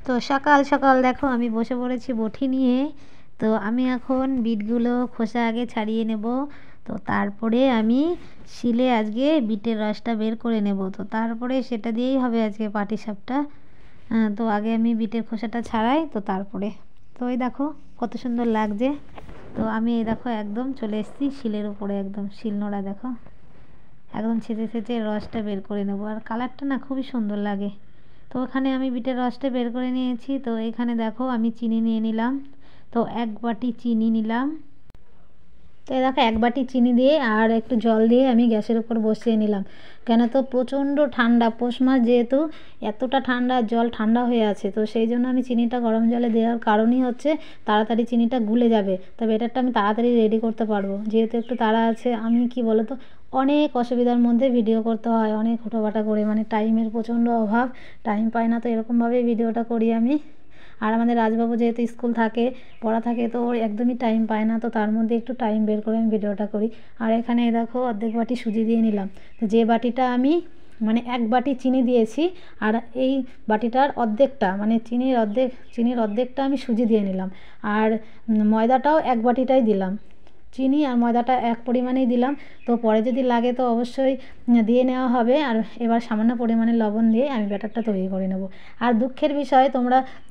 তো সকাল সকাল দেখো আমি বসে পড়েছি বটি নিয়ে। তো আমি এখন বিটগুলো খোসা আগে ছাড়িয়ে নেব। তো তারপরে আমি শিলে আজকে বিটের রসটা বের করে নেব। তো তারপরে সেটা দিয়েই হবে আজকে পাটিসাপটা। তো আগে আমি বিটের খোসাটা ছাড়াই, তো তারপরে তো এই দেখো কত সুন্দর লাগছে। তো আমি এই দেখো একদম চলে এসেছি শিলের উপরে, একদম শিলনোড়া দেখো, একদম ছেঁচে ছেঁচে রসটা বের করে নেবো। আর কালারটা না খুবই সুন্দর লাগে। তো ওখানে আমি বিটের রসটা বের করে নিয়েছি। তো এখানে দেখো আমি চিনি নিয়ে নিলাম। তো 1 বাটি চিনি নিলাম। তো এই দেখো 1 বাটি চিনি দিয়ে আর একটু জল দিয়ে আমি গ্যাসের উপর বসিয়ে নিলাম। কেন তো প্রচণ্ড ঠান্ডা, পৌষ মাস যেহেতু, এতটা ঠান্ডা, জল ঠান্ডা হয়ে আছে। তো সেই জন্য আমি চিনিটা গরম জলে দেওয়ার কারণই হচ্ছে তাড়াতাড়ি চিনিটা গুলে যাবে, তবে এটারটা আমি তাড়াতাড়ি রেডি করতে পারবো। যেহেতু একটু তাড়া আছে, আমি কি বলো তো, অনেক অসুবিধার মধ্যে ভিডিও করতে হয়, অনেক হুটোপাটা করে, মানে টাইমের প্রচণ্ড অভাব, টাইম পাই না। তো এরকমভাবেই ভিডিওটা করি আমি। আর আমাদের রাজবাবু যেহেতু স্কুল থাকে, পড়া থাকে, তো ওর একদমই টাইম পায় না। তো তার মধ্যে একটু টাইম বের করে আমি ভিডিওটা করি। আর এখানে দেখো অর্ধেক বাটি সুজি দিয়ে নিলাম। তো যে বাটিটা আমি, মানে 1 বাটি চিনি দিয়েছি, আর এই বাটিটার অর্ধেকটা, মানে চিনির অর্ধেকটা আমি সুজি দিয়ে নিলাম। আর ময়দাটাও 1 বাটিটাই দিলাম। চিনি আর ময়দাটা এক পরিমাণেই দিলাম। তো পরে যদি লাগে তো অবশ্যই দিয়ে নেওয়া হবে। আর এবার সামান্য পরিমাণে লবণ দিয়ে আমি ব্যাটারটা তৈরি করে নেব। আর দুঃখের বিষয়,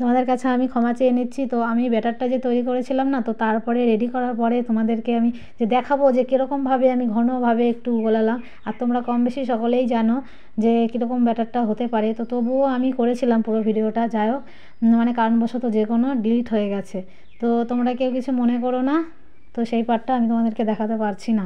তোমাদের কাছে আমি ক্ষমা চেয়ে নিচ্ছি। তো আমি ব্যাটারটা যে তৈরি করেছিলাম না, তো তারপরে রেডি করার পরে তোমাদেরকে আমি যে দেখাবো যে কীরকমভাবে আমি ঘনভাবে একটু গোলালাম। আর তোমরা কম বেশি সকলেই জানো যে কীরকম ব্যাটারটা হতে পারে। তো তবুও আমি করেছিলাম পুরো ভিডিওটা, যাই হোক, মানে কারণবশত যে কোনো ডিলিট হয়ে গেছে। তো তোমরা কেউ কিছু মনে করো না। তো সেই পার্টটা আমি তোমাদেরকে দেখাতে পারছি না।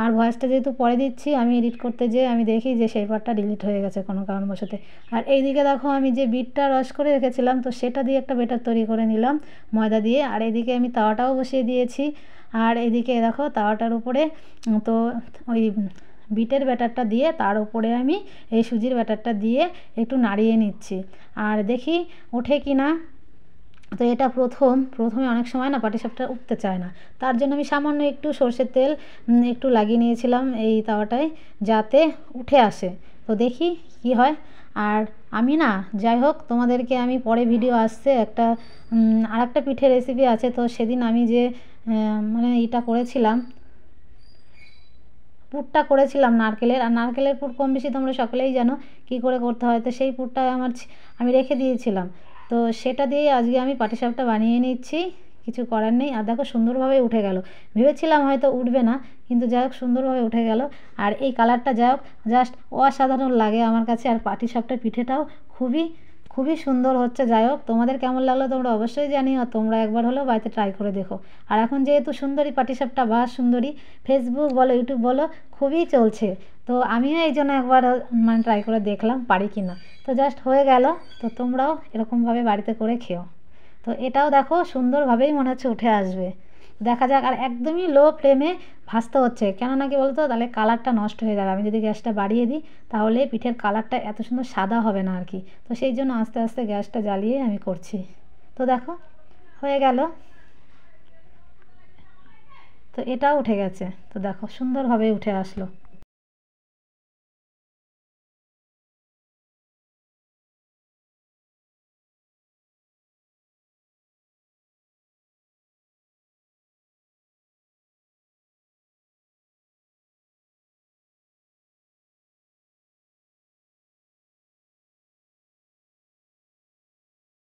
আর ভয়েসটা যেহেতু পরে দিচ্ছি, আমি এডিট করতে যেয়ে আমি দেখি যে সেই পার্টটা ডিলিট হয়ে গেছে কোনো কারণবশত। আর এইদিকে দেখো আমি যে বিটটা রস করে রেখেছিলাম, তো সেটা দিয়ে একটা ব্যাটার তৈরি করে নিলাম ময়দা দিয়ে। আর এইদিকে আমি তাওয়াটাও বসিয়ে দিয়েছি। আর এইদিকে দেখো তাওয়াটার উপরে তো ওই বিটের ব্যাটারটা দিয়ে তার উপরে আমি এই সুজির ব্যাটারটা দিয়ে একটু নাড়িয়ে নিচ্ছি। আর দেখি ওঠে কি না। তো এটা প্রথমে অনেক সময় না পাটিসাপটা উঠতে চায় না। তার জন্য আমি সামান্য একটু সরষের তেল একটু লাগিয়ে নিয়েছিলাম এই তাওয়াটায়, যাতে উঠে আসে। তো দেখি কি হয়। আর আমি না, যাই হোক, তোমাদেরকে আমি পরে ভিডিও আসছে একটা আরেকটা পিঠের রেসিপি আছে। তো সেদিন আমি যে মানে এটা করেছিলাম, পুরটা করেছিলাম নারকেলের। আর নারকেলের পুর কম বেশি তোমরা সকলেই জানো কী করে করতে হয়। তো সেই পুরটা আমি রেখে দিয়েছিলাম। তো সেটা দিয়েই আজকে আমি পাটিসাপটা বানিয়ে নিচ্ছি, কিছু করার নেই। আর দেখো সুন্দরভাবে উঠে গেল। ভেবেছিলাম হয়তো উঠবে না, কিন্তু যাই হোক সুন্দরভাবে উঠে গেল। আর এই কালারটা যাই হোক জাস্ট অসাধারণ লাগে আমার কাছে। আর পাটিসাপটার পিঠেটাও খুবই খুবই সুন্দর হচ্ছে। যাই হোক, তোমাদের কেমন লাগলো তোমরা অবশ্যই জানিও। তোমরা একবার হলেও বাড়িতে ট্রাই করে দেখো। আর এখন যেহেতু সুন্দরী পাটিসাপটা বা সুন্দরী ফেসবুক বলো, ইউটিউব বলো, খুবই চলছে। তো আমিও এই জন্য একবার মানে ট্রাই করে দেখলাম পারি কি না। তো জাস্ট হয়ে গেল। তো তোমরাও এরকমভাবে বাড়িতে করে খেও। তো এটাও দেখো সুন্দরভাবেই মনে হচ্ছে উঠে আসবে। দেখা যাক। আর একদমই লো ফ্লেমে ভাজতে হচ্ছে, কেননা কি বলতো, তাহলে কালারটা নষ্ট হয়ে যাবে। আমি যদি গ্যাসটা বাড়িয়ে দিই তাহলে পিঠের কালারটা এত সুন্দর সাদা হবে না আর কি। তো সেই জন্য আস্তে আস্তে গ্যাসটা জ্বালিয়ে আমি করছি। তো দেখো হয়ে গেল। তো এটাও উঠে গেছে। তো দেখো সুন্দরভাবে উঠে আসলো।